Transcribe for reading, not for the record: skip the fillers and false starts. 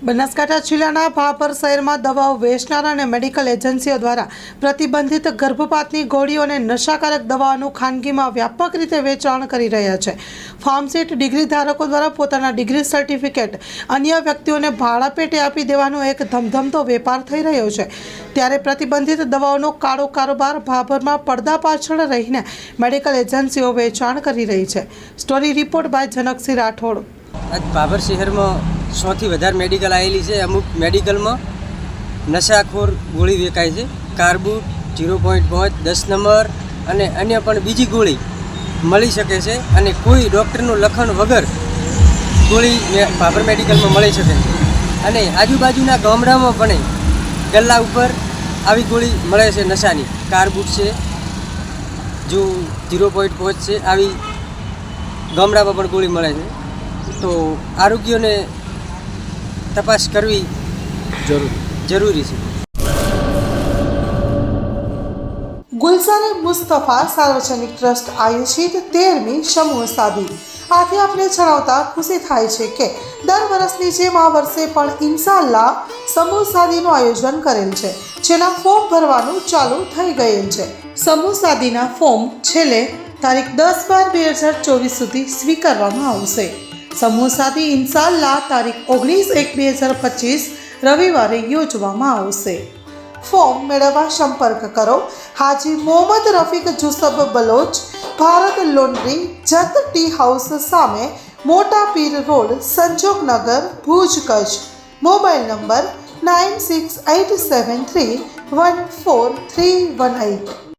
બનાસકાંઠા જિલ્લાના ભાભર શહેરમાં દવાઓ વેચનારા અને મેડિકલ એજન્સીઓ દ્વારા પ્રતિબંધિત ગર્ભપાતની ગોળીઓ અને નશાકારક દવાઓનું ખાનગીમાં વ્યાપક રીતે વેચાણ કરી રહ્યા છે. ફાર્મસીટ ડિગ્રી ધારકો દ્વારા પોતાના ડિગ્રી સર્ટિફિકેટ અન્ય વ્યક્તિઓને ભાડા પેટે આપી દેવાનો એક ધમધમતો વેપાર થઈ રહ્યો છે. ત્યારે પ્રતિબંધિત દવાઓનો કાળો કારોબાર ભાભરમાં પડદા પાછળ રહીને મેડિકલ એજન્સીઓ વેચાણ કરી રહી છે. Story report by Janaksinh Rathod. આજ ભાભર શહેરમાં 100થી વધારે મેડિકલ આવેલી છે. અમુક મેડિકલમાં નશાખોર ગોળી વેચાય છે. કાર્બુટ 0.5 10 નંબર અને અન્ય પણ બીજી ગોળી મળી શકે છે અને કોઈ ડૉક્ટરનું લખણ વગર ગોળી ભાભર મેડિકલમાં મળી શકે છે. અને આજુબાજુના ગામડામાં પણ ગલ્લા ઉપર આવી ગોળી મળે છે નશાની. કાર્બુટ છે, જો 0.5 છે, આવી ગામડામાં પણ ગોળી મળે છે. તો આરોગ્યને તપાસ કરવી જરૂરી છે. ગુલઝારે મુસ્તફા સાર્વજનિક ટ્રસ્ટ આયોજિત 13મી સમૂહ સાદી. આથી આપણે જણાવતા ખુશી થાય છે કે દર વર્ષની જેમ આ વર્ષે પણ ઇન્શાઅલ્લાહ સમૂહ સાદીનું આયોજન કરેલ છે, જેના ફોર્મ ભરવાનું ચાલુ થઈ ગયેલ છે. સમૂહ સાદીના ફોર્મ છેલ્લે તારીખ 10/12/2024 સુધી સ્વીકારવામાં આવશે. સમૂહ સાદી ઇન્શાઅલ્લાહ તારીખ 19/1/2025 રવિવારે યોજવામાં આવશે. ફોર્મ મેળવવા સંપર્ક કરો Haji Mohammad Rafiq Jusab Baloch, Bharat laundry, Jat tea house સામે, Mota Pir road, Sanjognagar, Bhuj, Kutch. Mobile number 9687314318.